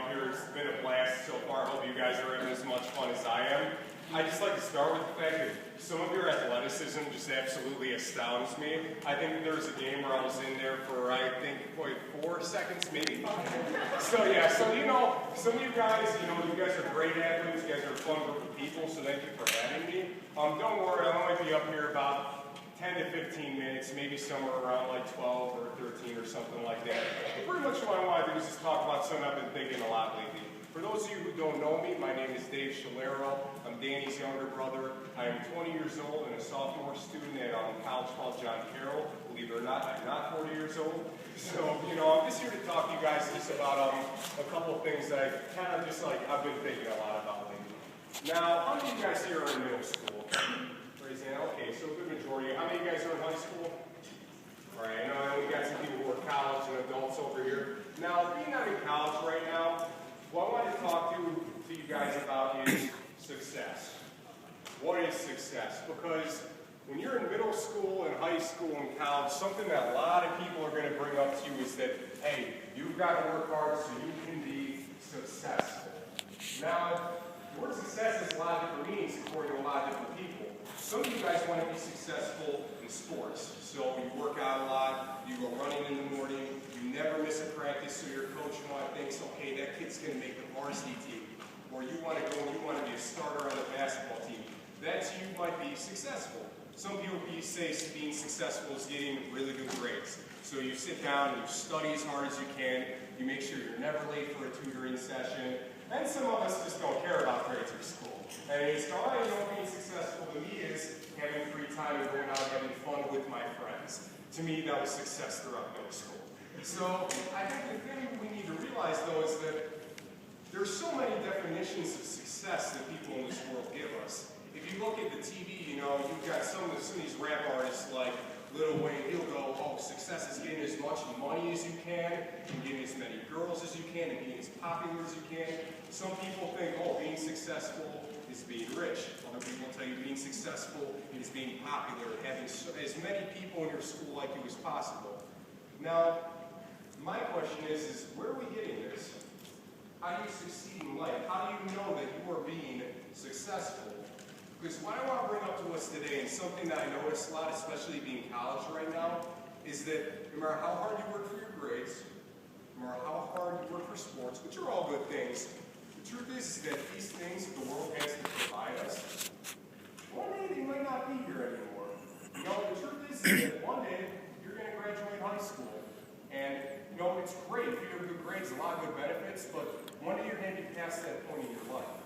up here. It's been a blast so far. I hope you guys are having as much fun as I am. I'd just like to start with the fact that some of your athleticism just absolutely astounds me. I think there was a game where I was in there for, I think, 4 seconds, maybe 5. So some of you guys, you guys are great athletes. You guys are a fun group of people, so thank you for having me. Don't worry, I'll only be up here about 10 to 15 minutes, maybe somewhere around like 12 or 13 or something like that. But pretty much what I want to do is just talk about something I've been thinking a lot lately. For those of you who don't know me, my name is Dave Schillero. I'm Danny's younger brother. I am 20 years old and a sophomore student at a college called John Carroll. Believe it or not, I'm not 40 years old. So, I'm just here to talk to you guys just about a couple of things that I've been thinking a lot about lately. Now, how many of you guys here are in middle school? Raise your hand. Okay, so a good majority. How many of you guys are in high school? All right, I know we got some people who are college and adults over here. Now, being out in college right now, what I want to talk to you guys about is success. What is success? Because when you're in middle school and high school and college, something that a lot of people are going to bring up to you is that, hey, you've got to work hard so you can be successful. Now, the word success has a lot of different meanings according to a lot of different people. Some of you guys want to be successful in sports. So you work out a lot, you go running in the morning, you never miss a practice, so your coach thinks, okay, that kid's going to make the varsity team. Or you want to go and you want to be a starter on the basketball team. That's you might be successful. Some people say being successful is getting really good grades. So you sit down and you study as hard as you can, you make sure you're never late for a tutoring session, and some of us just don't care about grades or school. And so being successful to me is having free time and going out and having fun with my friends. To me, that was success throughout middle school. So I think the thing we need to realize, though, is that there's so many definitions of success that people in this world give us. If you look at the TV, you've got some of these rap artists like Lil Wayne. He'll go, oh, success is getting as much money as you can, and getting as many girls as you can, and being as popular as you can. Some people think, oh, being successful is being rich. Other people tell you being successful is being popular, having as many people in your school like you as possible. Now, my question is where are we getting this? How do you succeed in life? How do you know that you are being successful? Because what I want to bring up to us today, and something that I notice a lot, especially being college right now, is that no matter how hard you work for your grades, no matter how hard you work for sports, which are all good things, the truth is that these things that the world has to provide us, one day they might not be here anymore. The truth is that one day you're going to graduate high school. And, it's great. If you have good grades, a lot of good benefits, but one day you're going to be past that point in your life.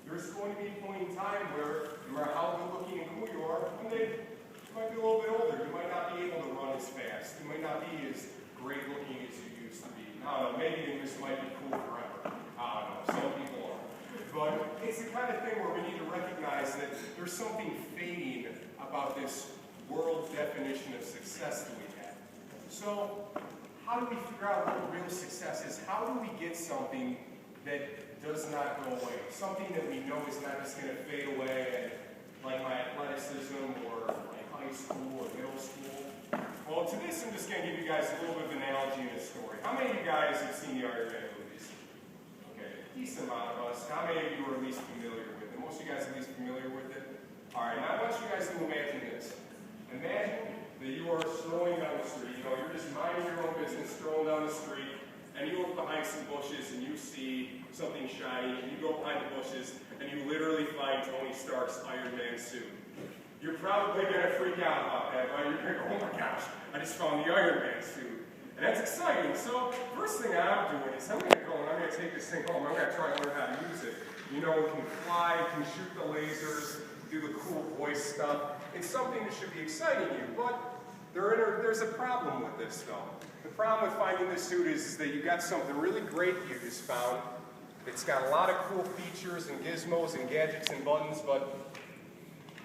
There's going to be a point in time where, no matter how good looking and cool you are, one day you might be a little bit older. You might not be able to run as fast. You might not be as great looking as you used to be. I don't know, maybe this might be cool forever. I don't know, some people are. But it's the kind of thing where we need to recognize that there's something fading about this world definition of success that we have. So, how do we figure out what real success is? How do we get something that does not go away? Something that we know is not just going to fade away, like my athleticism or my high school or middle school. Well, to this, I'm just going to give you guys a little bit of an analogy and a story. How many of you guys have seen the Iron Man movies? Okay, a decent amount of us. How many of you are at least familiar with it? Most of you guys are at least familiar with it. All right, now I want you guys to imagine this. Imagine that you are strolling down the street. You're just minding your own business, strolling down the street, and you look behind some bushes and you see something shiny, and you go behind the bushes and you literally find Tony Stark's Iron Man suit. You're probably going to freak out about that, right? You're going to go, oh my gosh, I just found the Iron Man suit. And that's exciting. So, first thing I'm doing is I'm going to go and I'm going to take this thing home. I'm going to try to learn how to use it. It can fly, it can shoot the lasers, do the cool voice stuff. It's something that should be exciting you, but there's a problem with this, though. The problem with finding this suit is that you got something really great you just found. It's got a lot of cool features and gizmos and gadgets and buttons, but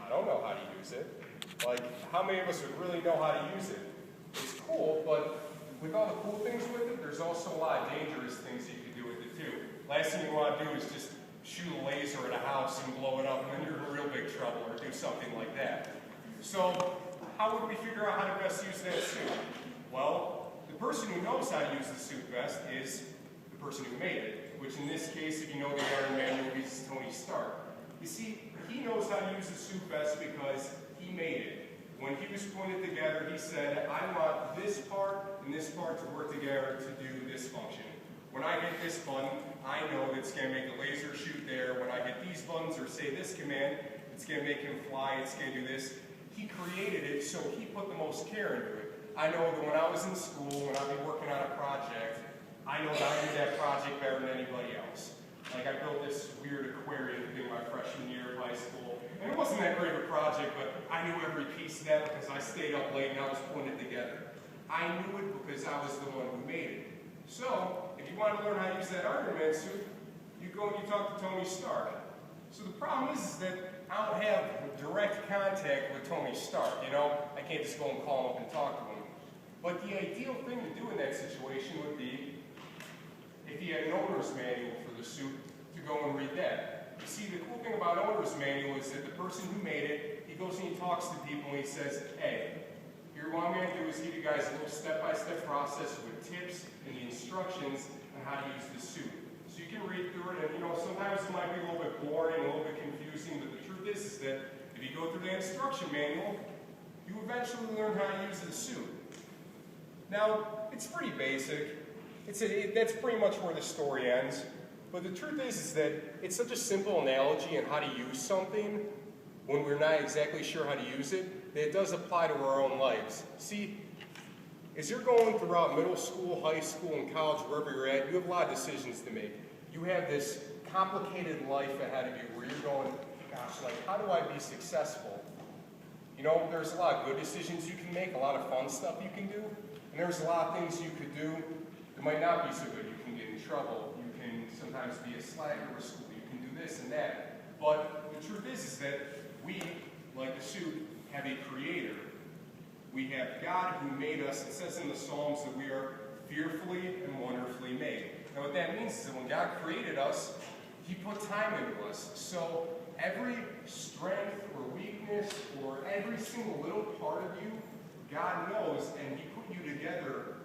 I don't know how to use it. Like, how many of us would really know how to use it? It's cool, but with all the cool things with it, there's also a lot of dangerous things you can do with it, too. Last thing you want to do is just shoot a laser at a house and blow it up, and then you're in real big trouble, or do something like that. So, how would we figure out how to best use that suit? Well, the person who knows how to use the suit best is the person who made it, which in this case, if you know the Iron Manual, he's Tony Stark. You see, he knows how to use the suit best because he made it. When he was putting it together, he said, I want this part and this part to work together to do this function. When I hit this button, I know that it's going to make the laser shoot there. When I hit these buttons or say this command, it's going to make him fly, it's going to do this. He created it, so he put the most care into it. I know that when I was in school, when I'd be working on a project, I know that I did that project better than anybody else. Like I built this weird aquarium thing my freshman year of high school. And it wasn't that great of a project, but I knew every piece of that because I stayed up late and I was putting it together. I knew it because I was the one who made it. So, if you want to learn how to use that Iron Man suit, you go and you talk to Tony Stark. So the problem is that I don't have direct contact with Tony Stark, you know? I can't just go and call him up and talk to him. But the ideal thing to do in that situation would be, if he had an owner's manual for the suit, to go and read that. You see, the cool thing about owner's manual is that the person who made it, he goes and he talks to people and he says, hey, here what I'm going to do is give you guys a little step-by-step process with tips and the instructions on how to use the suit. So you can read through it, and you know, sometimes it might be a little bit boring, a little bit confusing, but the truth is that if you go through the instruction manual, you eventually learn how to use the suit. Now, it's pretty basic. That's pretty much where the story ends. But the truth is that it's such a simple analogy on how to use something when we're not exactly sure how to use it, that it does apply to our own lives. See, as you're going throughout middle school, high school, and college, wherever you're at, you have a lot of decisions to make. You have this complicated life ahead of you where you're going, gosh, like, how do I be successful? You know, there's a lot of good decisions you can make, a lot of fun stuff you can do, and there's a lot of things you could do that might not be so good. You can get in trouble. You can sometimes be a slacker at school. You can do this and that. But the truth is that we, like the suit, have a creator. We have God who made us. It says in the Psalms that we are fearfully and wonderfully made. Now what that means is that when God created us, He put time into us. So every strength or weakness or every single little part of you, God knows, and He put you together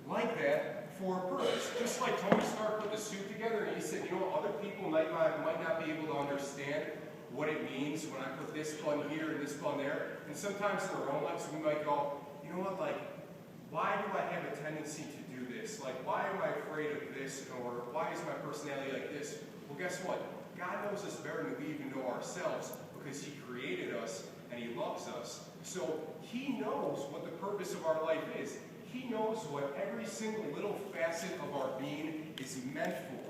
like that for a purpose. Just like Tony Stark put the suit together and he said, you know, other people might not be able to understand what it means when I put this button here and this button there. And sometimes in our own lives we might go, you know what, like, why do I have a tendency to do this? Like, why am I afraid of this? Or why is my personality like this? Well, guess what? God knows us better than we even know ourselves because He created us and He loves us. So He knows what the purpose of our life is. He knows what every single little facet of our being is meant for.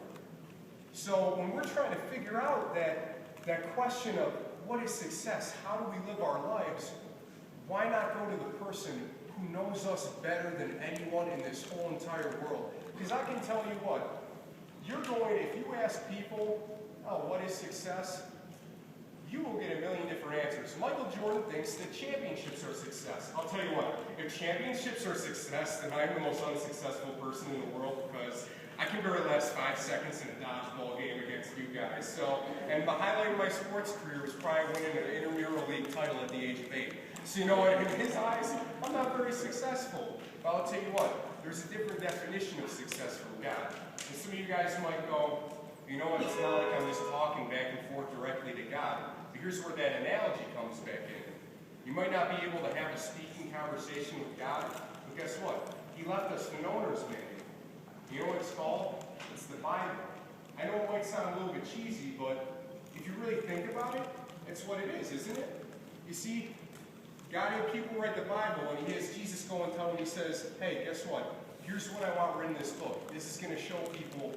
So when we're trying to figure out that question of what is success, how do we live our lives, why not go to the person who knows us better than anyone in this whole entire world? Because I can tell you what, if you ask people, oh, what is success? You will get a million different answers. Michael Jordan thinks that championships are success. I'll tell you what, if championships are success, then I'm the most unsuccessful person in the world because I can barely last 5 seconds in a dodgeball game against you guys. So, and the highlight of my sports career was probably winning an intramural league title at the age of 8. So you know what, in his eyes, I'm not very successful. But I'll tell you what, there's a different definition of success from God. And some of you guys might go, you know what, it's not like I'm just talking back and forth directly to God. But here's where that analogy comes back in. You might not be able to have a speaking conversation with God, but guess what? He left us an owner's manual. You know what it's called? It's the Bible. I know it might sound a little bit cheesy, but if you really think about it, it's what it is, isn't it? You see, God had people write the Bible, and He has Jesus go and tell them, He says, hey, guess what? Here's what I want written in this book. This is going to show people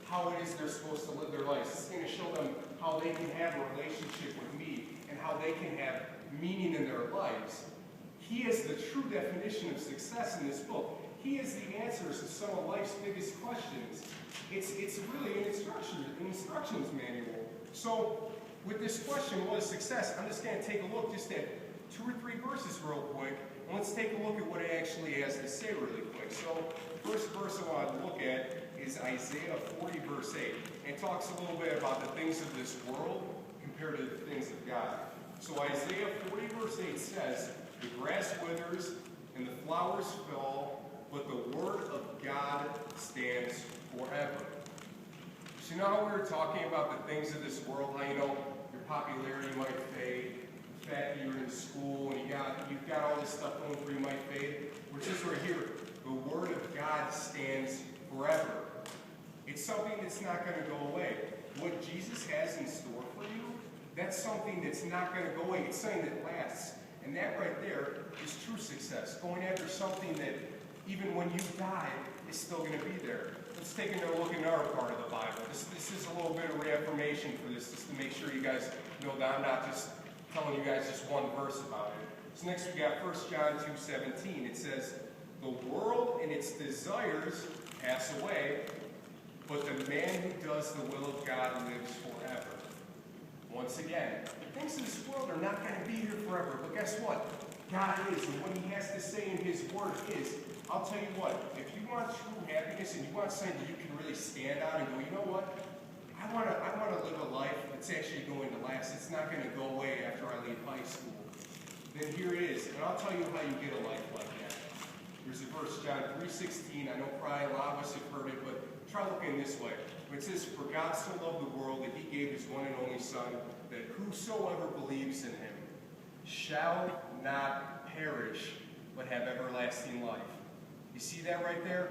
how it is they're supposed to live their lives. This is going to show them how they can have a relationship with me and how they can have meaning in their lives. He is the true definition of success in this book. He is the answers to some of life's biggest questions. It's really an instructions manual. So with this question, what is success? I'm just going to take a look just at 2 or 3 verses real quick, and let's take a look at what it actually has to say really quick. So the first verse I want to look at is Isaiah 40, verse 8. And it talks a little bit about the things of this world compared to the things of God. So Isaiah 40, verse 8 says, the grass withers and the flowers fall, but the word of God stands forever. So you know how we were talking about the things of this world, how your popularity might fade, the fact that you're in school and you've got all this stuff going for you might fade? Which is right here, the Word of God stands forever. It's something that's not going to go away. What Jesus has in store for you, that's something that's not going to go away. It's something that lasts. And that right there is true success. Going after something that even when you die is still going to be there. Let's take another look at another part of the Bible. This is a little bit of reaffirmation for this, just to make sure you guys know that I'm not just telling you guys just one verse about it. So next we got 1 John 2:17. It says, "The world and its desires pass away, but the man who does the will of God lives forever." Once again, the things of this world are not going to be here forever, but guess what? God is, and what He has to say in His Word is. I'll tell you what, if you want true happiness and you want something that you can really stand on and go, you know what? I want to live a life that's actually going to last. It's not going to go away after I leave high school. Then here it is, and I'll tell you how you get a life like that. There's a verse, John 3:16. I know probably a lot of us have heard it, but try looking this way. It says, "For God so loved the world that He gave His one and only Son, that whosoever believes in Him shall not perish, but have everlasting life." You see that right there?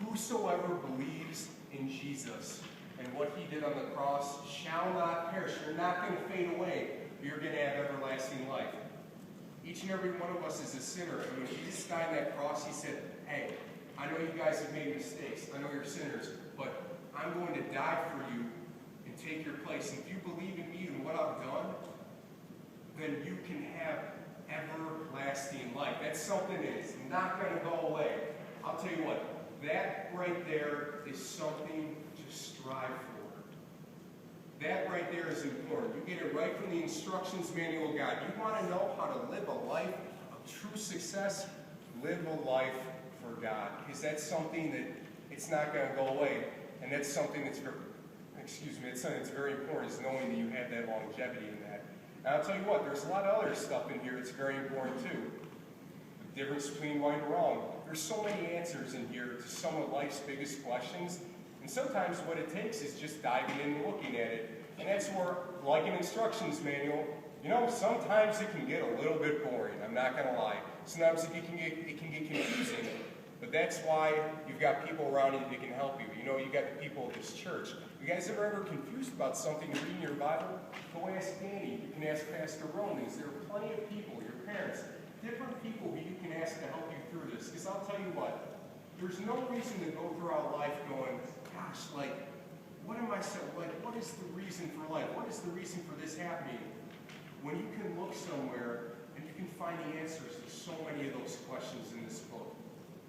Whosoever believes in Jesus and what He did on the cross shall not perish. You're not going to fade away. You're going to have everlasting life. Each and every one of us is a sinner. And when Jesus died on that cross, He said, "Hey, I know you guys have made mistakes. I know you're sinners, but I'm going to die for you and take your place. And if you believe in me and what I've done, then you can have everlasting life." That's something that's not going to go away. I'll tell you what, that right there is something to strive for. That right there is important. You get it right from the instructions manual of God. You want to know how to live a life of true success? Live a life for God. Because that's something that it's not going to go away. And that's something that's very important, is knowing that you have that longevity in that. And I'll tell you what, there's a lot of other stuff in here that's very important too. The difference between right and wrong. There's so many answers in here to some of life's biggest questions. And sometimes what it takes is just diving in and looking at it. And that's where, like an instructions manual, sometimes it can get a little bit boring. I'm not going to lie. Sometimes it can get confusing. But that's why you've got people around you that can help you. You got the people of this church. You guys ever confused about something reading your Bible? Go ask Danny. You can ask Pastor Romans. There are plenty of people, your parents, different people who you can ask to help you through this. Because I'll tell you what, there's no reason to go throughout life going, gosh, what is the reason for life? What is the reason for this happening? When you can look somewhere and you can find the answers to so many of those questions in this book.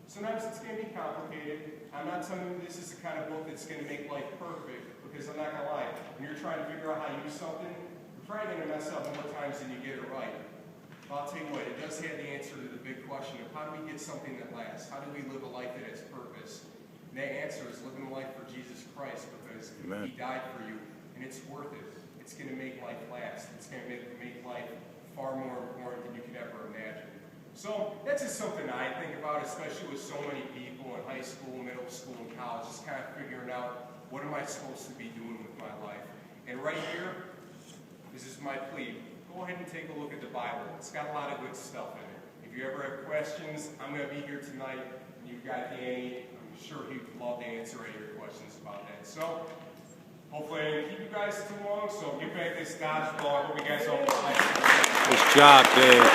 Sometimes it's going to be complicated. I'm not telling you this is the kind of book that's going to make life perfect, because I'm not going to lie. When you're trying to figure out how to use something, you're probably going to mess up more times than you get it right. But I'll tell you what, it does have the answer to the big question of how do we get something that lasts? How do we live a life that has purpose? And that answer is living a life for Jesus Christ, because Amen. He died for you, and it's worth it. It's going to make life last. It's going to make life far more important than you could ever imagine. So that's just something I think about, especially with so many people in high school, middle school, and college, just kind of figuring out what am I supposed to be doing with my life. And right here, this is my plea. Go ahead and take a look at the Bible. It's got a lot of good stuff in it. If you ever have questions, I'm going to be here tonight. And you've got Danny. I'm sure he'd love to answer any of your questions about that. So hopefully I didn't keep you guys too long. So get back this dodgeball. I hope you guys all play. Good job, Dave.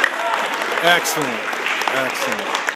Excellent. Excellent.